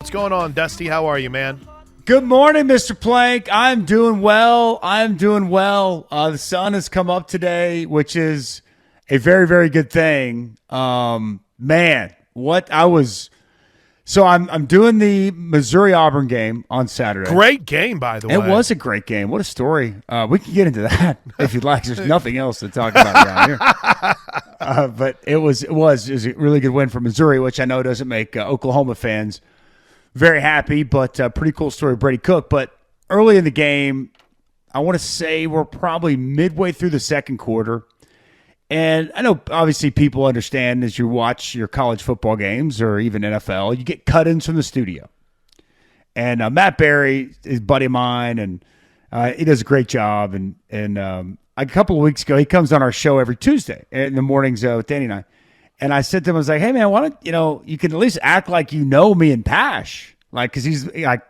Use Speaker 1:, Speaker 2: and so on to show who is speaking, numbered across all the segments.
Speaker 1: What's going on, Dusty? How are you, man?
Speaker 2: Good morning, Mr. Plank. I'm doing well. The sun has come up today, which is a very, very good thing. I'm doing the Missouri-Auburn game on Saturday.
Speaker 1: Great game, by the way.
Speaker 2: It was a great game. What a story. We can get into that if you'd like. There's nothing else to talk about around here. But it was a really good win for Missouri, which I know doesn't make Oklahoma fans very happy, but pretty cool story, Brady Cook. But early in the game, I want to say we're probably midway through the second quarter. And I know obviously people understand as you watch your college football games or even NFL, you get cut-ins from the studio. And Matt Berry is a buddy of mine, and he does a great job. And a couple of weeks ago, he comes on our show every Tuesday in the mornings with Danny and I. And I said to him, I was like, hey, man, why don't, you can at least act like you know me and Pash. Like, because he's like,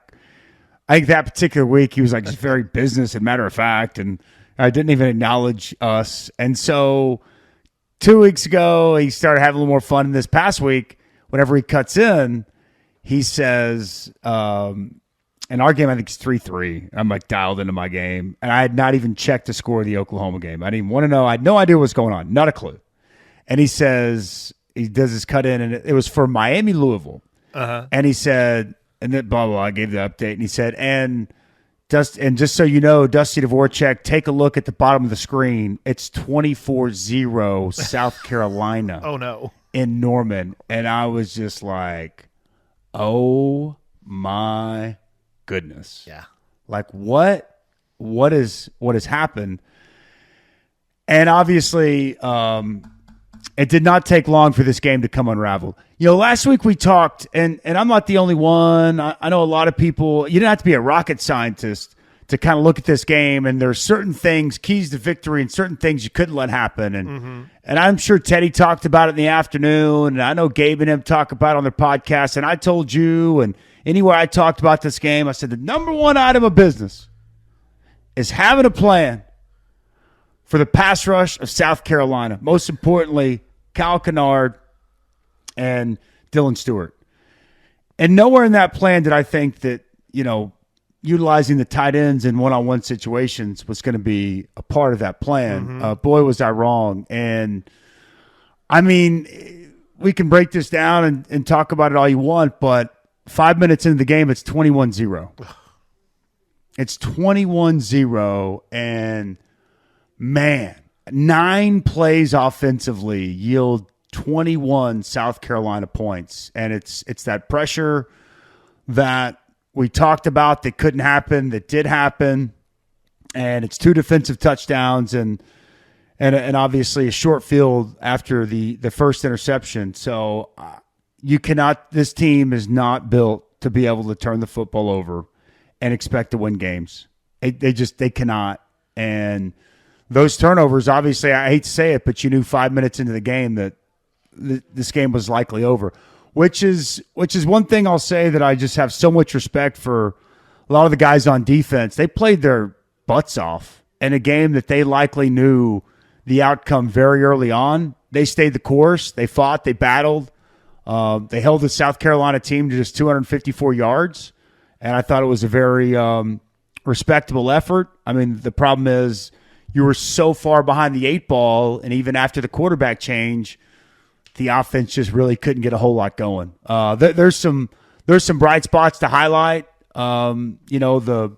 Speaker 2: I think that particular week, he was like just very business and matter of fact. And I didn't even acknowledge us. And so 2 weeks ago, he started having a little more fun. And this past week, whenever he cuts in, he says, in our game, I think it's 3-3. I'm like dialed into my game. And I had not even checked the score of the Oklahoma game. I didn't even want to know. I had no idea what was going on. Not a clue. And he says, he does his cut in, and it was for Miami, Louisville. Uh-huh. And he said, and then blah, blah, blah, I gave the update. And he said, and just so you know, Dusty Dvoracek, take a look at the bottom of the screen. It's 24-0 South Carolina.
Speaker 1: Oh, no.
Speaker 2: In Norman. And I was just like, oh, my goodness.
Speaker 1: Yeah. Like,
Speaker 2: what has happened? And obviously, it did not take long for this game to come unraveled. Last week we talked, and I'm not the only one. I know a lot of people, you didn't have to be a rocket scientist to kind of look at this game, and there's certain things, keys to victory, and certain things you couldn't let happen. And I'm sure Teddy talked about it in the afternoon, and I know Gabe and him talk about it on their podcast, and I told you, and anywhere I talked about this game, I said the number one item of business is having a plan for the pass rush of South Carolina. Most importantly, Kyle Kennard and Dylan Stewart. And nowhere in that plan did I think that, utilizing the tight ends in one-on-one situations was going to be a part of that plan. Boy, was I wrong. And, I mean, we can break this down and talk about it all you want, but 5 minutes into the game, it's 21-0. It's 21-0, and man, 9 plays offensively yield 21 South Carolina points. And it's that pressure that we talked about that couldn't happen, that did happen. And it's 2 defensive touchdowns and obviously a short field after the first interception. So this team is not built to be able to turn the football over and expect to win games. They cannot. And those turnovers, obviously, I hate to say it, but you knew 5 minutes into the game that this game was likely over, which is one thing I'll say that I just have so much respect for a lot of the guys on defense. They played their butts off in a game that they likely knew the outcome very early on. They stayed the course. They fought. They battled. They held the South Carolina team to just 254 yards, and I thought it was a very respectable effort. I mean, the problem is you were so far behind the 8 ball, and even after the quarterback change, the offense just really couldn't get a whole lot going. There's some bright spots to highlight. The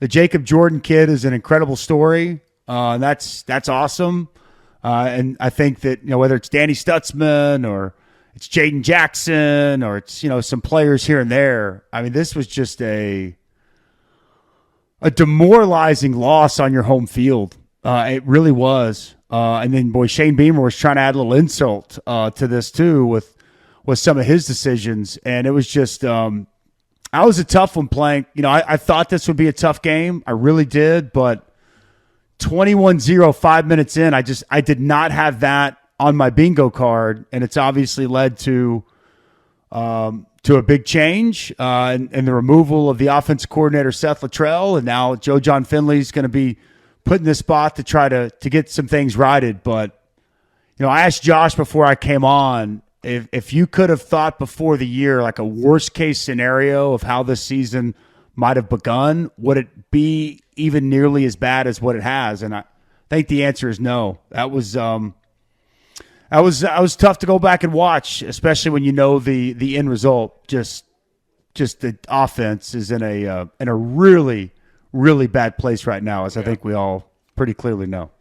Speaker 2: Jacob Jordan kid is an incredible story. And that's awesome. And I think that whether it's Danny Stutzman or it's Jaden Jackson or it's some players here and there. I mean, this was just a demoralizing loss on your home field. It really was. And then, boy, Shane Beamer was trying to add a little insult to this, too, with some of his decisions. And it was just I was a tough one playing. I thought this would be a tough game. I really did. But 21-0, 5 minutes in, I did not have that on my bingo card. And it's obviously led to a big change and the removal of the offensive coordinator, Seth Littrell. And now Joe John Finley is going to be put in this spot to try to get some things righted. But, I asked Josh before I came on, if you could have thought before the year like a worst case scenario of how this season might have begun, would it be even nearly as bad as what it has? And I think the answer is no. That was tough to go back and watch, especially when you know the end result. Just the offense is in a really, really bad place right now, as I think we all pretty clearly know.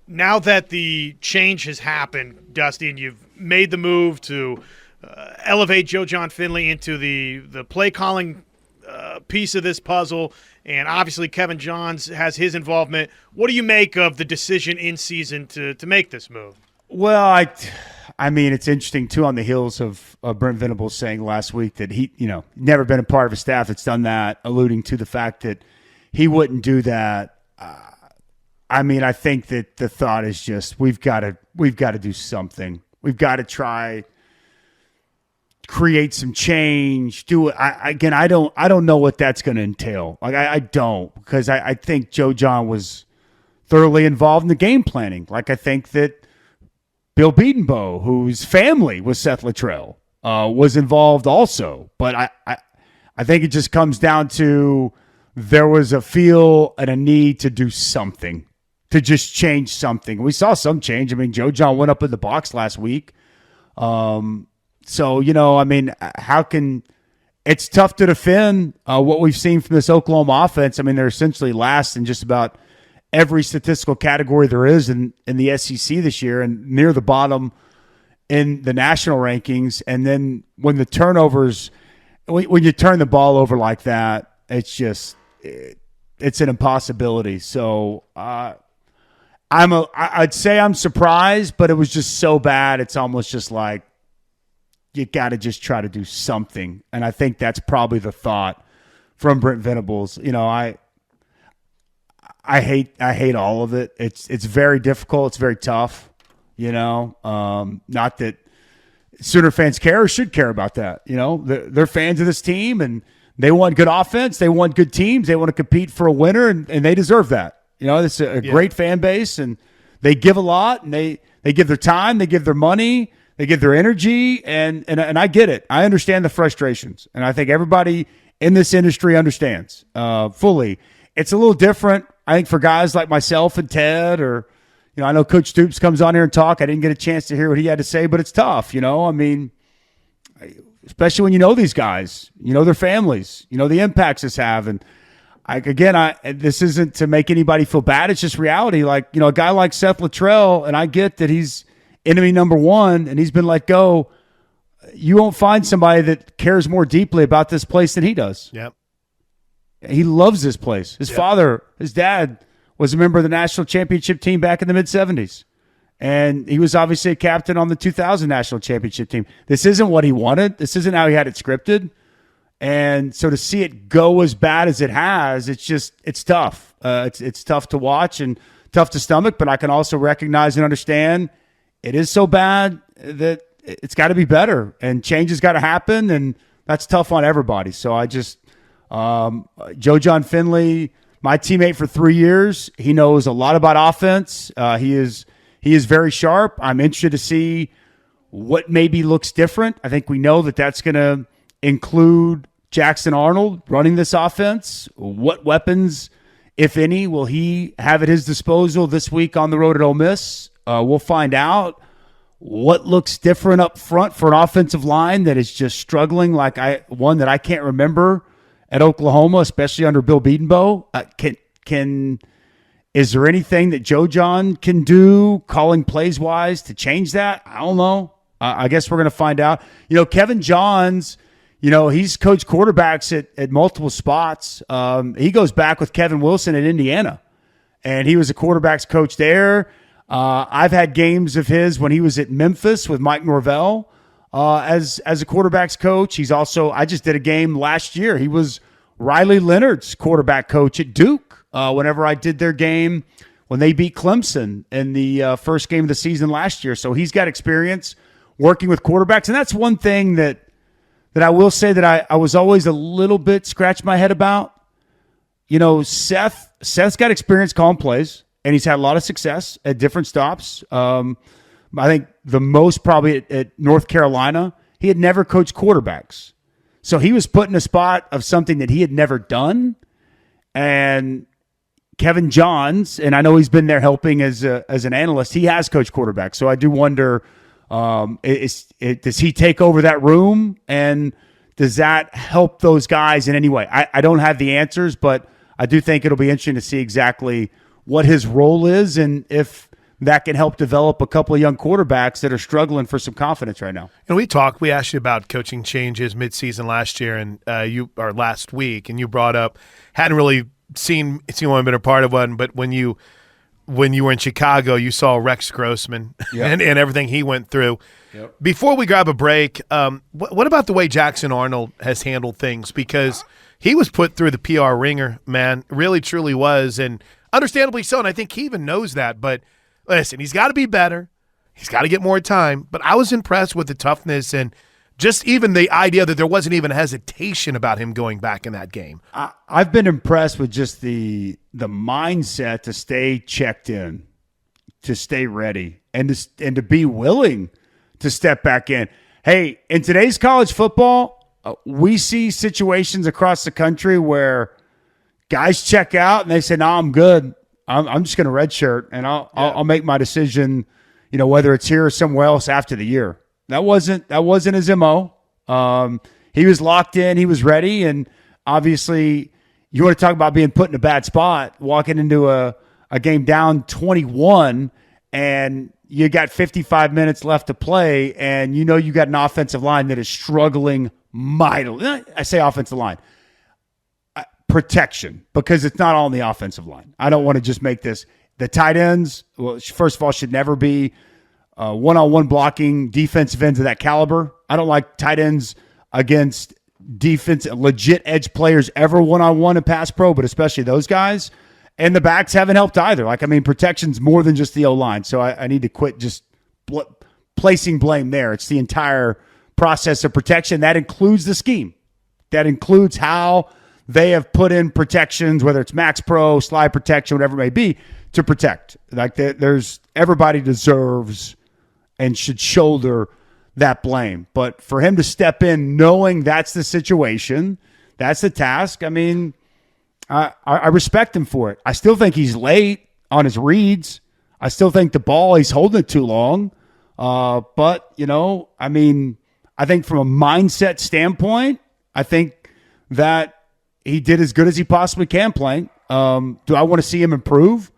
Speaker 1: Now that the change has happened, Dusty, and you've made the move to elevate Joe John Finley into the play calling piece of this puzzle, and obviously Kevin Johns has his involvement. What do you make of the decision in season to make this move?
Speaker 2: Well, I mean, it's interesting too on the heels of Brent Venables saying last week that he, never been a part of a staff that's done that, alluding to the fact that he wouldn't do that. I mean, I think that the thought is just we've got to do something. We've got to try create some change. Do it. I don't know what that's going to entail. Like I don't, because I think Joe John was thoroughly involved in the game planning. Like I think that Bill Beatonbow, whose family was Seth Littrell, was involved also. But I think it just comes down to there was a feel and a need to do something, to just change something. We saw some change. I mean, Joe John went up in the box last week. So, I mean, it's tough to defend what we've seen from this Oklahoma offense. I mean, they're essentially last in just about every statistical category there is in the SEC this year and near the bottom in the national rankings. And then when the turnovers, when you turn the ball over like that, it's just, it's an impossibility. So I'd say I'm surprised, but it was just so bad. It's almost just like, you got to just try to do something. And I think that's probably the thought from Brent Venables. I hate all of it. It's very difficult. It's very tough, not that Sooner fans care or should care about that. They're fans of this team and they want good offense. They want good teams. They want to compete for a winner and they deserve that. It's a great fan base and they give a lot and they give their time. They give their money. They give their energy, and I get it. I understand the frustrations, and I think everybody in this industry understands fully. It's a little different, I think, for guys like myself and Ted, or I know Coach Stoops comes on here and talk. I didn't get a chance to hear what he had to say, but it's tough. I mean, especially when you know these guys, their families, the impacts this have, and this isn't to make anybody feel bad. It's just reality. Like a guy like Seth Littrell, and I get that he's enemy number one, and he's been let go. You won't find somebody that cares more deeply about this place than he does.
Speaker 1: Yep.
Speaker 2: He loves this place. His father, his dad, was a member of the national championship team back in the mid-'70s. And he was obviously a captain on the 2000 national championship team. This isn't what he wanted. This isn't how he had it scripted. And so to see it go as bad as it has, it's tough. It's tough to watch and tough to stomach, but I can also recognize and understand it is so bad that it's got to be better and change has got to happen, and that's tough on everybody. So I just Joe John Finley, my teammate for 3 years, he knows a lot about offense. He is very sharp. I'm interested to see what maybe looks different. I think we know that that's going to include Jackson Arnold running this offense. What weapons, if any, will he have at his disposal this week on the road at Ole Miss? We'll find out what looks different up front for an offensive line that is just struggling like one that I can't remember at Oklahoma, especially under Bill Beatonbow. Is there anything that Joe John can do, calling plays wise, to change that? I don't know. I guess we're going to find out. Kevin Johns, he's coached quarterbacks at multiple spots. He goes back with Kevin Wilson at Indiana, and he was a quarterbacks coach there. I've had games of his when he was at Memphis with Mike Norvell as a quarterbacks coach. He's also, I just did a game last year. He was Riley Leonard's quarterback coach at Duke whenever I did their game when they beat Clemson in the first game of the season last year. So he's got experience working with quarterbacks. And that's one thing that I will say that I was always a little bit scratched my head about. Seth's got experience calling plays. And he's had a lot of success at different stops. I think the most probably at North Carolina, he had never coached quarterbacks. So he was put in a spot of something that he had never done. And Kevin Johns, and I know he's been there helping as an analyst, he has coached quarterbacks. So I do wonder, does he take over that room? And does that help those guys in any way? I don't have the answers, but I do think it'll be interesting to see exactly what his role is and if that can help develop a couple of young quarterbacks that are struggling for some confidence right now.
Speaker 3: And we asked you about coaching changes midseason last year and last week, and you brought up hadn't really seen one, been a part of one, but when you were in Chicago, you saw Rex Grossman and everything he went through. Yep. Before we grab a break, what about the way Jackson Arnold has handled things? Because he was put through the PR ringer, man, really truly was, and understandably so, and I think he even knows that, but listen, he's got to be better. He's got to get more time. But I was impressed with the toughness and just even the idea that there wasn't even hesitation about him going back in that game.
Speaker 2: I've been impressed with just the mindset to stay checked in, to stay ready, and to be willing to step back in. Hey, in today's college football, we see situations across the country where guys check out and they say, "No, I'm good. I'm just going to redshirt, and I'll make my decision, whether it's here or somewhere else after the year." That wasn't his MO. He was locked in, he was ready, and obviously, you want to talk about being put in a bad spot, walking into a game down 21, and you got 55 minutes left to play, and you got an offensive line that is struggling mightily. I say offensive line. Protection, because it's not all on the offensive line. I don't want to just make this. The tight ends, well, first of all, should never be one-on-one blocking defensive ends of that caliber. I don't like tight ends against legit edge players ever one-on-one in pass pro, but especially those guys. And the backs haven't helped either. Protection's more than just the O-line, so I need to quit just placing blame there. It's the entire process of protection. That includes the scheme. That includes how they have put in protections, whether it's max pro, slide protection, whatever it may be, to protect. Everybody deserves and should shoulder that blame. But for him to step in knowing that's the situation, that's the task, I respect him for it. I still think he's late on his reads. I still think the ball, he's holding it too long. But, I think from a mindset standpoint, I think that he did as good as he possibly can playing. Do I want to see him improve?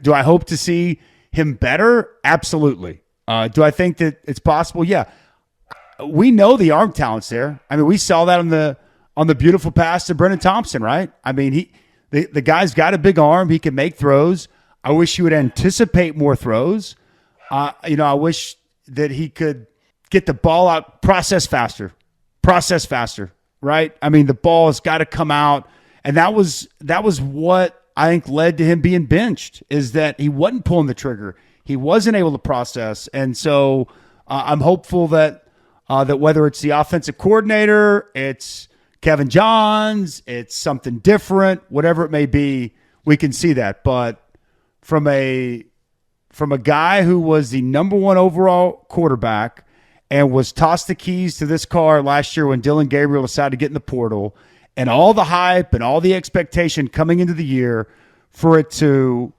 Speaker 2: Do I hope to see him better? Absolutely. Do I think that it's possible? Yeah. We know the arm talent's there. We saw that on the beautiful pass to Brennan Thompson, right? The guy's got a big arm. He can make throws. I wish he would anticipate more throws. I wish that he could get the ball out, process faster, right? The ball has got to come out. And that was what I think led to him being benched, is that he wasn't pulling the trigger. He wasn't able to process. And so I'm hopeful that whether it's the offensive coordinator, it's Kevin Johns, it's something different, whatever it may be, we can see that. But from a guy who was the number one overall quarterback and was tossed the keys to this car last year when Dylan Gabriel decided to get in the portal, and all the hype and all the expectation coming into the year, for it to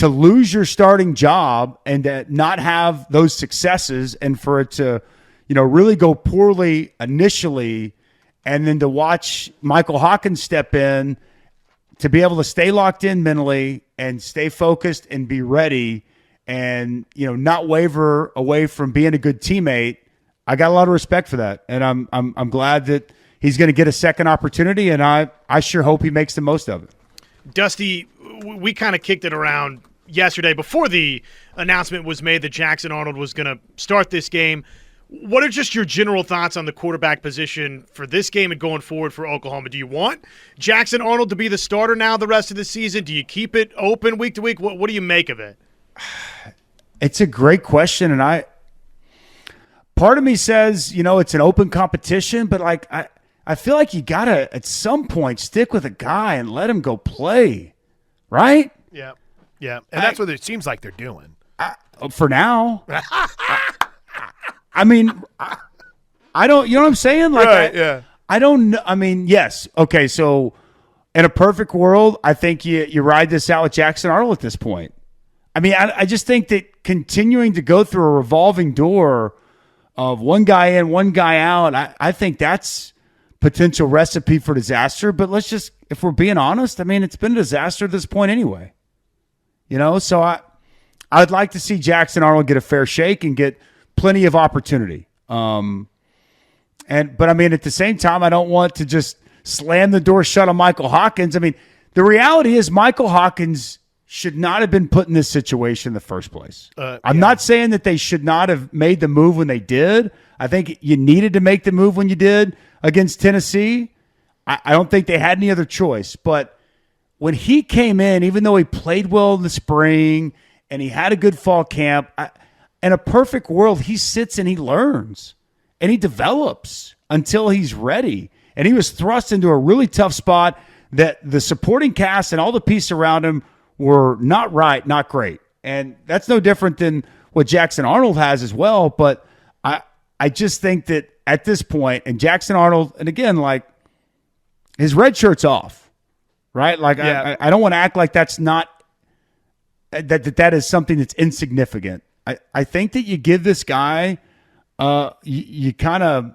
Speaker 2: lose your starting job and to not have those successes, and for it to, really go poorly initially, and then to watch Michael Hawkins step in, to be able to stay locked in mentally and stay focused and be ready and, not waver away from being a good teammate. I got a lot of respect for that. And I'm glad that he's going to get a second opportunity, and I sure hope he makes the most of it.
Speaker 1: Dusty, we kind of kicked it around yesterday before the announcement was made that Jackson Arnold was going to start this game. What are just your general thoughts on the quarterback position for this game and going forward for Oklahoma? Do you want Jackson Arnold to be the starter now the rest of the season? Do you keep it open week to week? What do you make of it?
Speaker 2: It's a great question, and part of me says, it's an open competition, but I feel like you got to, at some point, stick with a guy and let him go play, right?
Speaker 3: Yeah. Yeah, and that's what it seems like they're doing.
Speaker 2: For now. I mean, I don't. You know what I'm saying? Like,
Speaker 3: Right, yeah.
Speaker 2: I don't know. I mean, yes. Okay, so in a perfect world, I think you ride this out with Jackson Arnold at this point. I mean, I just think that continuing to go through a revolving door of one guy in, one guy out, I think that's potential recipe for disaster. But let's just, if we're being honest, I mean, it's been a disaster at this point anyway. You know, so I'd like to see Jackson Arnold get a fair shake and get plenty of opportunity. But I mean, at the same time, I don't want to just slam the door shut on Michael Hawkins. I mean, the reality is Michael Hawkins should not have been put in this situation in the first place. I'm not saying that they should not have made the move when they did. I think you needed to make the move when you did against Tennessee. I don't think they had any other choice. But when he came in, even though he played well in the spring and he had a good fall camp, in a perfect world, he sits and he learns and he develops until he's ready. And he was thrust into a really tough spot that the supporting cast and all the pieces around him were not right, not great. And that's no different than what Jackson Arnold has as well. But I just think that at this point, and Jackson Arnold, and again, like, his red shirt's off, right? Like, yeah. I don't want to act like that's not, that is something that's insignificant. I think that you give this guy, you kind of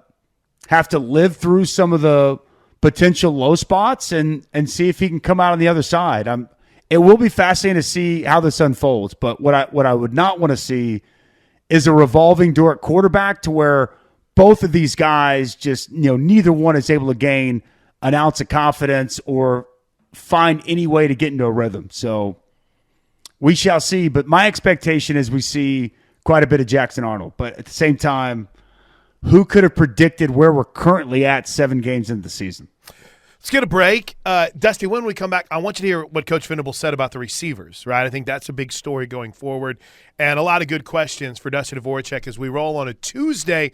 Speaker 2: have to live through some of the potential low spots and see if he can come out on the other side. It will be fascinating to see how this unfolds, but what I would not want to see is a revolving door at quarterback to where both of these guys just, neither one is able to gain an ounce of confidence or find any way to get into a rhythm. So we shall see, but my expectation is we see quite a bit of Jackson Arnold. But at the same time, who could have predicted where we're currently at 7 games into the season?
Speaker 3: Let's get a break. Dusty, when we come back, I want you to hear what Coach Venable said about the receivers, right? I think that's a big story going forward, and a lot of good questions for Dusty Dvoracek as we roll on a Tuesday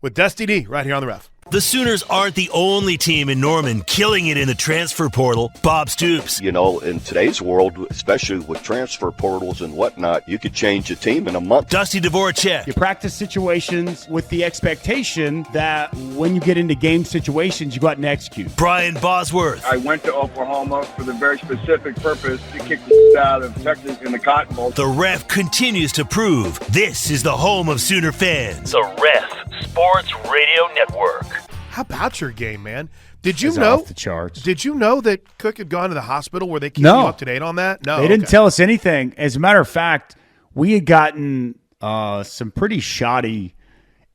Speaker 3: with Dusty D right here on the Ref.
Speaker 4: The Sooners aren't the only team in Norman killing it in the transfer portal. Bob Stoops.
Speaker 5: In today's world, especially with transfer portals and whatnot, you could change a team in a month.
Speaker 4: Dusty Dvoracek.
Speaker 2: You practice situations with the expectation that when you get into game situations, you go out and execute.
Speaker 4: Brian Bosworth.
Speaker 6: I went to Oklahoma for the very specific purpose to kick the out of Texas in the Cotton Bowl.
Speaker 4: The Ref continues to prove this is the home of Sooner fans. The Ref Sports Radio Network.
Speaker 3: How about your game, man? Did you
Speaker 2: It's
Speaker 3: know?
Speaker 2: off the charts.
Speaker 3: Did you know that Cook had gone to the hospital? Were they keeping
Speaker 2: No.
Speaker 3: you up to date on that? No,
Speaker 2: They didn't tell us anything. As a matter of fact, we had gotten some pretty shoddy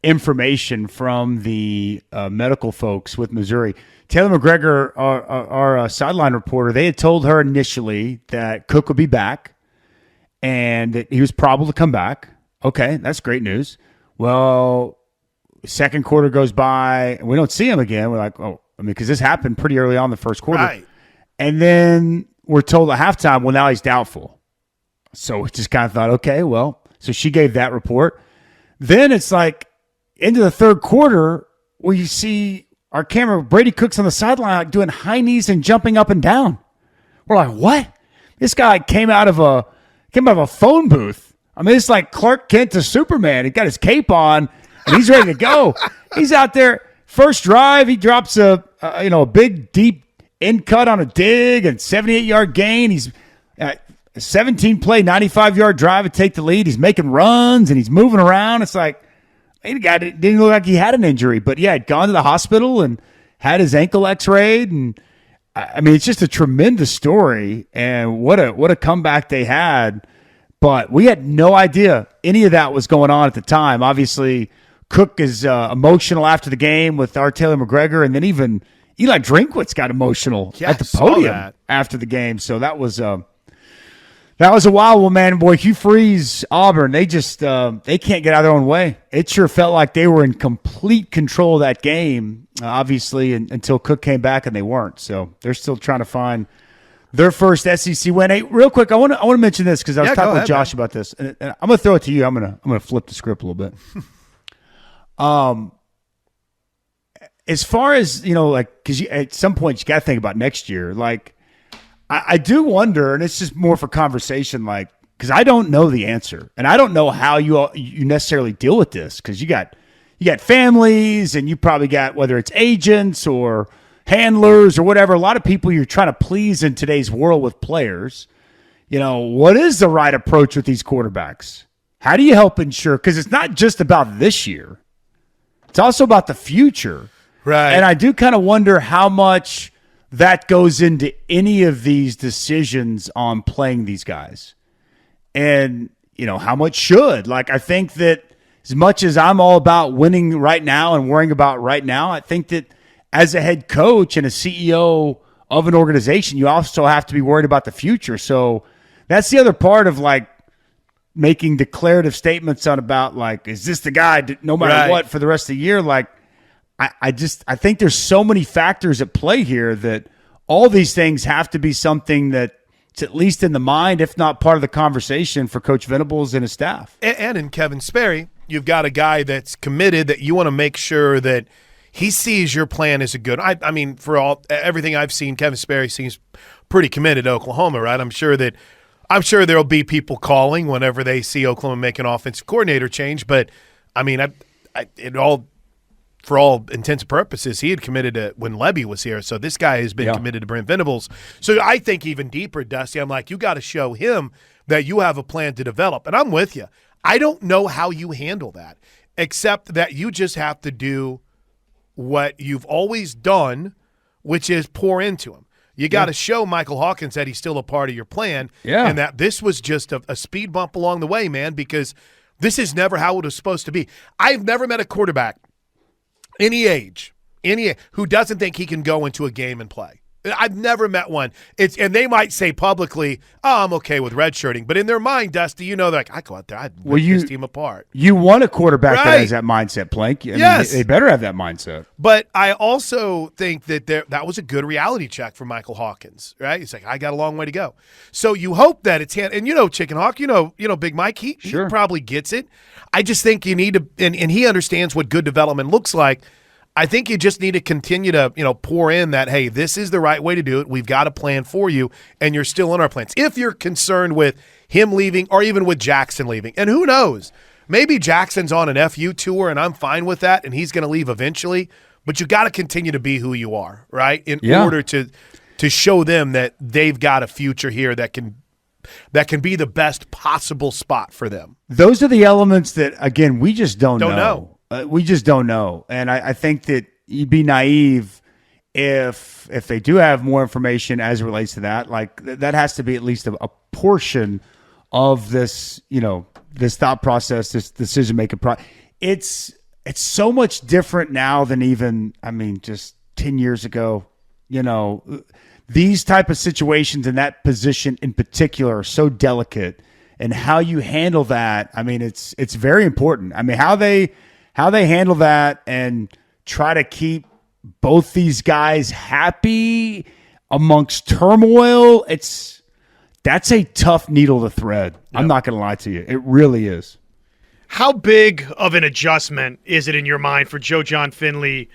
Speaker 2: information from the medical folks with Missouri. Taylor McGregor, our sideline reporter, they had told her initially that Cook would be back and that he was probable to come back. Okay, that's great news. Well, second quarter goes by and we don't see him again. We're like, because this happened pretty early on in the first quarter.
Speaker 3: Right.
Speaker 2: And then we're told at halftime, well, now he's doubtful. So we just kind of thought, okay, well, so she gave that report. Then it's like into the third quarter where you see our camera, Brady Cook's on the sideline, like doing high knees and jumping up and down. We're like, what? This guy came out of a phone booth. I mean, it's like Clark Kent to Superman. He got his cape on and he's ready to go. He's out there. First drive, he drops a big, deep end cut on a dig and 78-yard gain. He's 17-play, 95-yard drive to take the lead. He's making runs and he's moving around. It's like, the guy didn't look like he had an injury, but yeah, had gone to the hospital and had his ankle x-rayed. And I mean, it's just a tremendous story. And what a comeback they had. But we had no idea any of that was going on at the time. Obviously, Cook is emotional after the game with our Taylor McGregor, and then even Eli Drinkwitz got emotional at the podium after the game. So that was a wild one, man. Boy, Hugh Freeze, Auburn, they just they can't get out of their own way. It sure felt like they were in complete control of that game, obviously, until Cook came back, and they weren't. So they're still trying to find their first SEC win. Hey, real quick, I want to mention this because I was talking with Josh about this, and I'm going to throw it to you. I'm going to flip the script a little bit. As far as, because at some point you got to think about next year. Like, I do wonder, and it's just more for conversation, like, because I don't know the answer, and I don't know how you necessarily deal with this, because you got families, and you probably got, whether it's agents or handlers or whatever, a lot of people you're trying to please in today's world with players. What is the right approach with these quarterbacks? How do you help ensure? Because it's not just about this year. It's also about the future.
Speaker 3: Right.
Speaker 2: And I do kind of wonder how much that goes into any of these decisions on playing these guys. And, how much should. Like, I think that as much as I'm all about winning right now and worrying about right now, I think that as a head coach and a CEO of an organization, you also have to be worried about the future. So that's the other part of, like, making declarative statements on about, like, is this the guy no matter what for the rest of the year? Like, I think there's so many factors at play here that all these things have to be something that's at least in the mind, if not part of the conversation for Coach Venables and his staff.
Speaker 3: And in Kevin Sperry, you've got a guy that's committed, that you want to make sure that he sees your plan as a good. I mean, for everything I've seen, Kevin Sperry seems pretty committed to Oklahoma, right? I'm sure there'll be people calling whenever they see Oklahoma make an offensive coordinator change. But I mean, for all intents and purposes, he had committed to when Levy was here. So this guy has been committed to Brent Venables. So I think even deeper, Dusty, I'm like, you got to show him that you have a plan to develop. And I'm with you. I don't know how you handle that, except that you just have to do what you've always done, which is pour into him. You got to show Michael Hawkins that he's still a part of your plan, and that this was just a speed bump along the way, man, because this is never how it was supposed to be. I've never met a quarterback any age, who doesn't think he can go into a game and play. I've never met one. And they might say publicly, "Oh, I'm okay with redshirting," but in their mind, Dusty, they're like, "I go out there, I'd rip this team apart."
Speaker 2: You want a quarterback that has that mindset, Plank.
Speaker 3: Yes,
Speaker 2: they better have that mindset.
Speaker 3: But I also think that that was a good reality check for Michael Hawkins, right? He's like, "I got a long way to go." So you hope that it's and Chicken Hawk, Big Mike, he probably gets it. I just think you need to, and he understands what good development looks like. I think you just need to continue to, pour in that, hey, this is the right way to do it. We've got a plan for you, and you're still in our plans. If you're concerned with him leaving or even with Jackson leaving, and who knows, maybe Jackson's on an FU tour, and I'm fine with that, and he's going to leave eventually, but you got to continue to be who you are, right, in order to show them that they've got a future here that can be the best possible spot for them.
Speaker 2: Those are the elements that, again, we just don't know. We just don't know. And I think that you'd be naive if they do have more information as it relates to that. Like, that has to be at least a portion of this, this thought process, this decision-making process. It's so much different now than even, just 10 years ago. These type of situations in that position in particular are so delicate, and how you handle that, it's very important. How they handle that and try to keep both these guys happy amongst turmoil, that's a tough needle to thread. Yep. I'm not going to lie to you. It really is.
Speaker 1: How big of an adjustment is it in your mind for Joe John Finley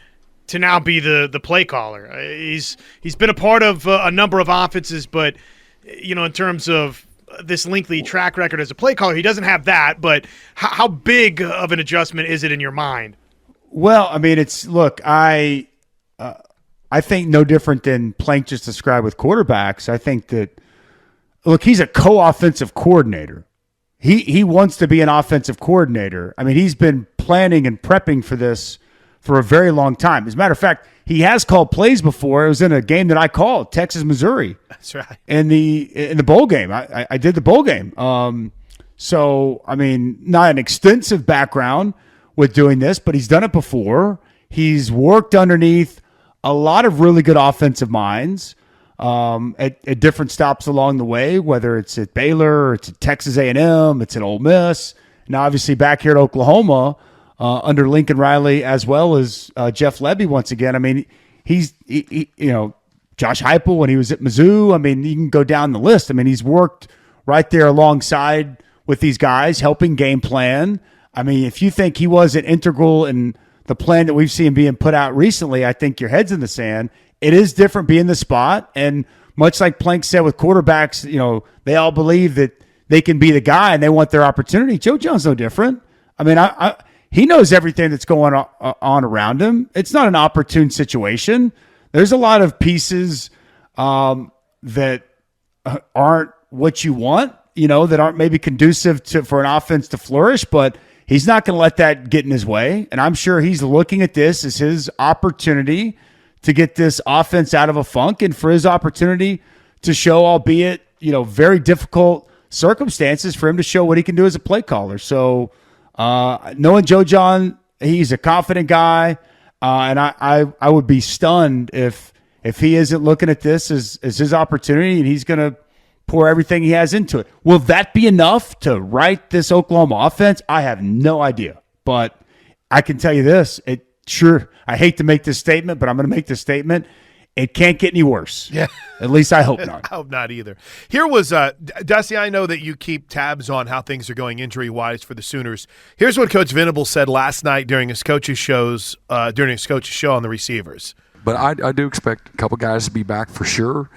Speaker 1: to now be the play caller? He's been a part of a number of offenses, but in terms of this lengthy track record as a play caller, he doesn't have that. But how big of an adjustment is it in your mind?
Speaker 2: Well, I think no different than Plank just described with quarterbacks. I think that, he's a co-offensive coordinator. He wants to be an offensive coordinator. He's been planning and prepping for this for a very long time. As a matter of fact, he has called plays before. It was in a game that I called, Texas, Missouri.
Speaker 3: That's right.
Speaker 2: In the bowl game. I did the bowl game. So, not an extensive background with doing this, but he's done it before. He's worked underneath a lot of really good offensive minds at different stops along the way, whether it's at Baylor, or it's at Texas A&M, it's at Ole Miss, and obviously back here at Oklahoma under Lincoln Riley, as well as Jeff Lebby once again. He's Josh Heupel when he was at Mizzou. You can go down the list. He's worked right there alongside with these guys, helping game plan. If you think he wasn't integral in the plan that we've seen being put out recently, I think your head's in the sand. It is different being the spot. And much like Plank said with quarterbacks, they all believe that they can be the guy and they want their opportunity. Joe John's no different. I mean, he knows everything that's going on around him. It's not an opportune situation. There's a lot of pieces that aren't what you want, that aren't maybe conducive for an offense to flourish, but he's not going to let that get in his way. And I'm sure he's looking at this as his opportunity to get this offense out of a funk and for his opportunity to show, albeit, very difficult circumstances, for him to show what he can do as a play caller. So knowing Joe John, he's a confident guy. And I would be stunned if he isn't looking at this as his opportunity and he's going to pour everything he has into it. Will that be enough to right this Oklahoma offense? I have no idea. But I can tell you this. I hate to make this statement, but I'm going to make this statement. It can't get any worse.
Speaker 3: Yeah.
Speaker 2: At least I hope not.
Speaker 3: I hope not either. Here was, Dusty, I know that you keep tabs on how things are going injury-wise for the Sooners. Here's what Coach Venable said last night during his coach's show on the receivers.
Speaker 7: But I do expect a couple guys to be back for sure.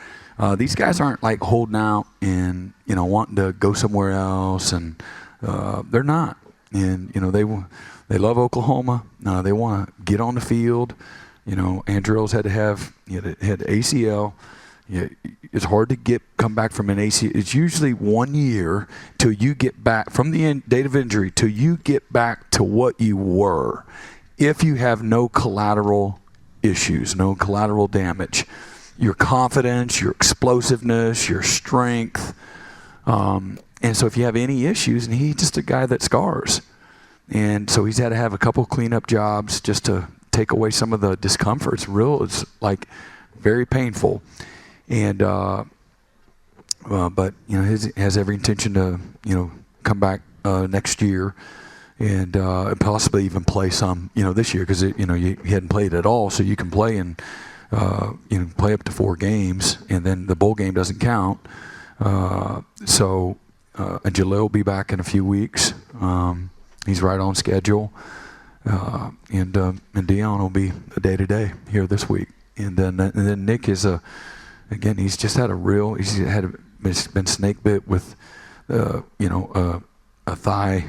Speaker 7: These guys aren't like holding out and, wanting to go somewhere else, and they're not. And, they love Oklahoma. They want to get on the field. Andrell's had ACL. Yeah, it's hard to come back from an ACL. It's usually 1 year till you get back from the date of injury till you get back to what you were. If you have no collateral issues, no collateral damage, your confidence, your explosiveness, your strength, and so if you have any issues, and he's just a guy that scars, and so he's had to have a couple cleanup jobs just to take away some of the discomfort. It's like very painful. And but he has every intention to come back next year and possibly even play some this year, because he hadn't played at all, so you can play and play up to 4 games, and then the bowl game doesn't count. And Jalil will be back in a few weeks. He's right on schedule. And Dion will be a day-to-day here this week, and then Nick is he's just had he's been snake bit with a thigh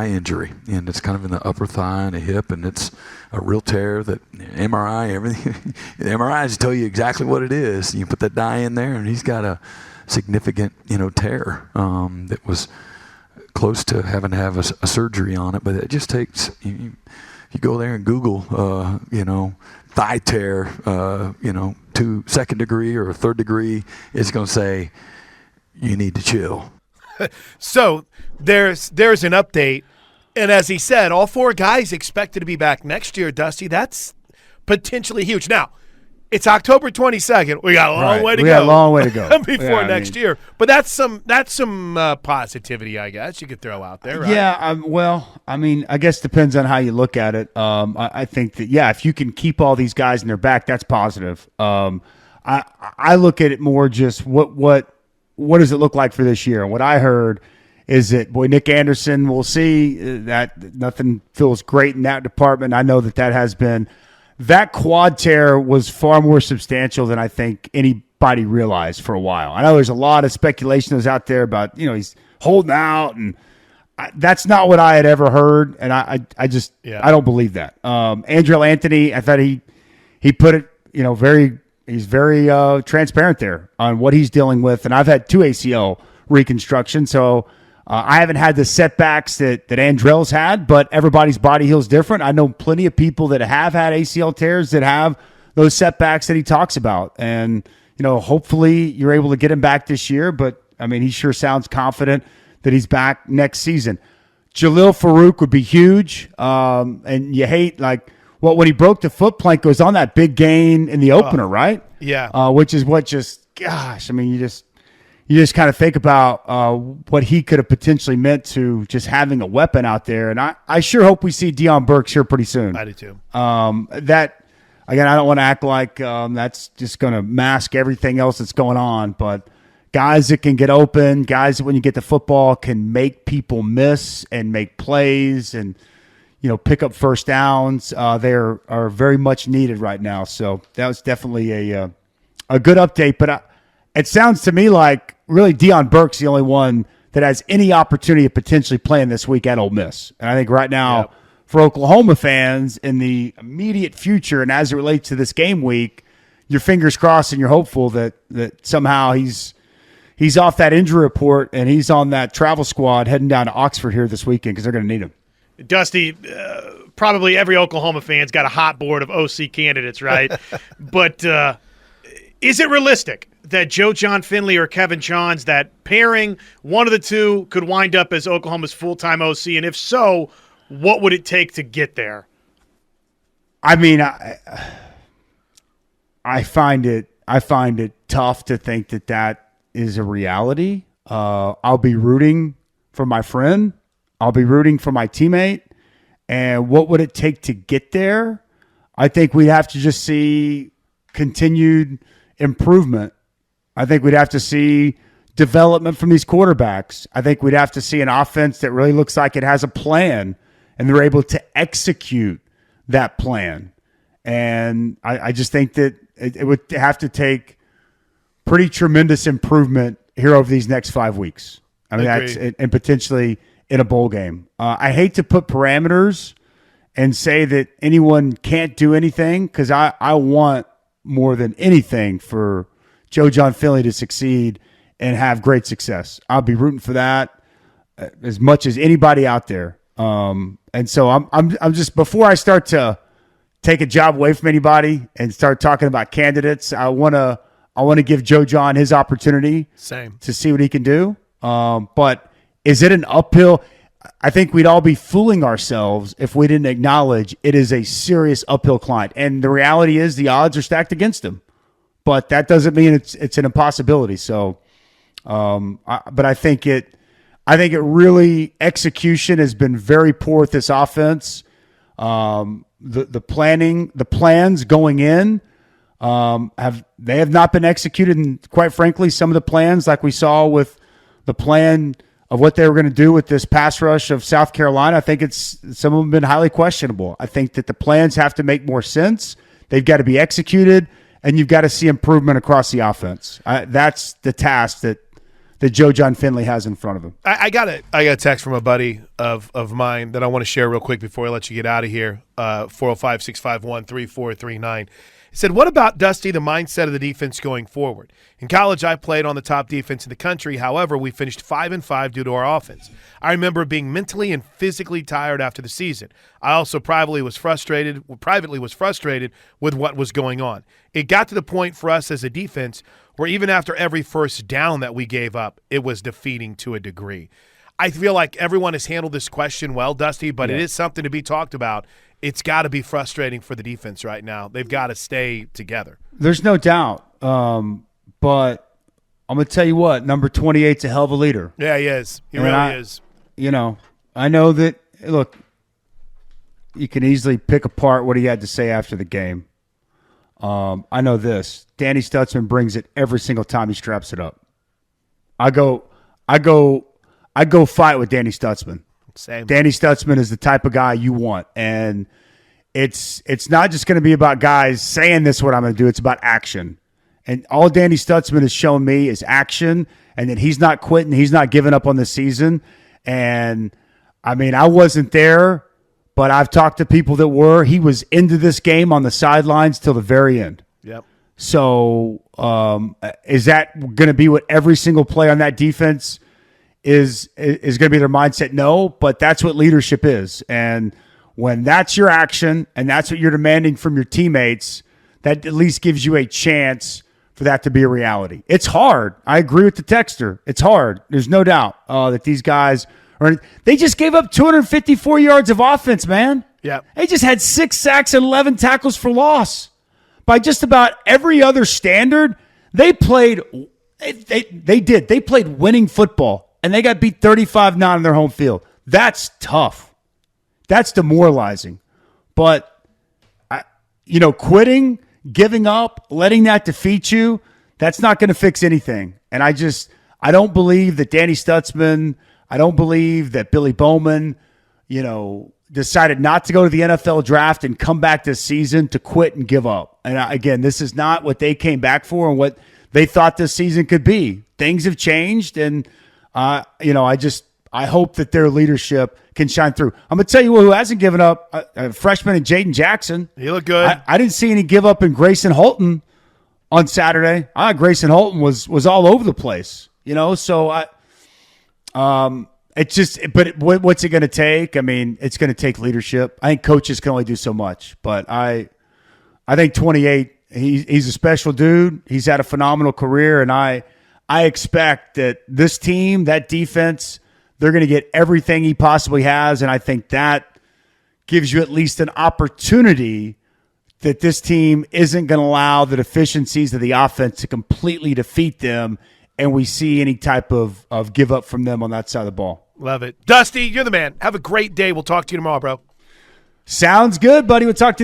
Speaker 7: injury, and it's kind of in the upper thigh and a hip, and it's a real tear that everything the MRIs tell you exactly what it is. You put that dye in there, and he's got a significant tear that was close to having to have a surgery on it, but it just takes you go there and Google thigh tear to 2nd degree or 3rd degree, it's going to say you need to chill.
Speaker 3: So there's an update, and as he said, all 4 guys expected to be back next year. Dusty, that's potentially huge. Now, it's October 22nd. We got a long way to go.
Speaker 2: We got a long way to go
Speaker 3: before next year. But that's some positivity, I guess, you could throw out there, right?
Speaker 2: Yeah, I guess depends on how you look at it. I think that, if you can keep all these guys in their back, that's positive. I look at it more just what does it look like for this year? And what I heard is that, Nick Anderson, we'll see that nothing feels great in that department. I know that has been – that quad tear was far more substantial than I think anybody realized for a while. I know there's a lot of speculation that's out there about, he's holding out, and that's not what I had ever heard, and I don't believe that. Andrell Anthony, I thought he put it, he's very transparent there on what he's dealing with, and I've had 2 ACL reconstructions, so I haven't had the setbacks that Andrell's had, but everybody's body heals different. I know plenty of people that have had ACL tears that have those setbacks that he talks about. And, hopefully you're able to get him back this year. But, he sure sounds confident that he's back next season. Jalil Farouk would be huge. And you hate, when he broke the foot plank, it was on that big gain in the opener, right?
Speaker 3: Yeah.
Speaker 2: Which is what you just kind of think about what he could have potentially meant to just having a weapon out there. And I sure hope we see Deion Burks here pretty soon.
Speaker 3: I do too.
Speaker 2: Again, I don't want to act like that's just going to mask everything else that's going on. But guys that can get open, guys that when you get the football can make people miss and make plays and, pick up first downs, they are very much needed right now. So that was definitely a good update. But it sounds to me like really Deion Burke's the only one that has any opportunity of potentially playing this week at Ole Miss. And I think right now for Oklahoma fans in the immediate future and as it relates to this game week, your fingers crossed and you're hopeful that somehow he's off that injury report and he's on that travel squad heading down to Oxford here this weekend because they're going to need him.
Speaker 1: Dusty, probably every Oklahoma fan's got a hot board of OC candidates, right? But is it realistic that Joe John Finley or Kevin Johns, that pairing, one of the two could wind up as Oklahoma's full-time OC? And if so, what would it take to get there?
Speaker 2: I mean, I find it tough to think that is a reality. I'll be rooting for my friend. I'll be rooting for my teammate. And what would it take to get there? I think we'd have to just see continued improvement. I think we'd have to see development from these quarterbacks. I think we'd have to see an offense that really looks like it has a plan and they're able to execute that plan. And I just think that it would have to take pretty tremendous improvement here over these next 5 weeks. I mean, and potentially in a bowl game. I hate to put parameters and say that anyone can't do anything because I want more than anything for Joe John Finley to succeed and have great success. I'll be rooting for that as much as anybody out there. And so I'm just, before I start to take a job away from anybody and start talking about candidates, I want to give Joe John his opportunity to see what he can do. But is it an uphill? I think we'd all be fooling ourselves if we didn't acknowledge it is a serious uphill climb. And the reality is the odds are stacked against him. But that doesn't mean it's an impossibility. So, but I think it really, execution has been very poor with this offense. The plans going in have not been executed, and quite frankly, some of the plans, like we saw with the plan of what they were going to do with this pass rush of South Carolina, I think some of them have been highly questionable. I think that the plans have to make more sense. They've got to be executed, and you've got to see improvement across the offense. That's the task that Joe John Finley has in front of him.
Speaker 3: I got a text from a buddy of mine that I want to share real quick before I let you get out of here. 405-651-3439. He said, what about, Dusty, the mindset of the defense going forward? In college, I played on the top defense in the country. However, we finished 5-5 due to our offense. I remember being mentally and physically tired after the season. I also privately was frustrated with what was going on. It got to the point for us as a defense where even after every first down that we gave up, it was defeating to a degree. I feel like everyone has handled this question well, Dusty, but it is something to be talked about. It's got to be frustrating for the defense right now. They've got to stay together.
Speaker 2: There's no doubt. But I'm going to tell you what, number 28's a hell of a leader.
Speaker 3: Yeah, he is. He really is.
Speaker 2: You know, I know that, look, you can easily pick apart what he had to say after the game. I know this. Danny Stutzman brings it every single time he straps it up. I go fight with Danny Stutzman.
Speaker 3: Same.
Speaker 2: Danny Stutzman is the type of guy you want. And it's not just going to be about guys saying this is what I'm going to do. It's about action. And all Danny Stutzman has shown me is action and that he's not quitting. He's not giving up on the season. And, I mean, I wasn't there, but I've talked to people that were. He was into this game on the sidelines till the very end.
Speaker 3: Yep.
Speaker 2: So is that going to be what every single play on that defense is going to be their mindset? No, but that's what leadership is. And when that's your action and that's what you're demanding from your teammates, that at least gives you a chance for that to be a reality. It's hard. I agree with the texter. It's hard. There's no doubt that these guys they just gave up 254 yards of offense, man.
Speaker 3: Yeah.
Speaker 2: They just had 6 sacks and 11 tackles for loss. By just about every other standard, they played they played winning football, and they got beat 35-9 in their home field. That's tough. That's demoralizing. But, quitting, giving up, letting that defeat you, that's not going to fix anything. And I don't believe that Danny Stutzman, I don't believe that Billy Bowman, decided not to go to the NFL draft and come back this season to quit and give up. And again, this is not what they came back for and what they thought this season could be. Things have changed, and I hope that their leadership can shine through. I'm going to tell you who hasn't given up. A freshman in Jaden Jackson.
Speaker 3: He looked good.
Speaker 2: I didn't see any give up in Grayson Holton on Saturday. Grayson Holton was all over the place. So it's just. But what's it going to take? I mean, it's going to take leadership. I think coaches can only do so much. But I think 28. He's a special dude. He's had a phenomenal career, and I expect that this team, that defense, they're going to get everything he possibly has, and I think that gives you at least an opportunity that this team isn't going to allow the deficiencies of the offense to completely defeat them, and we see any type of give up from them on that side of the ball.
Speaker 3: Love it. Dusty, you're the man. Have a great day. We'll talk to you tomorrow, bro.
Speaker 2: Sounds good, buddy. We'll talk to you then.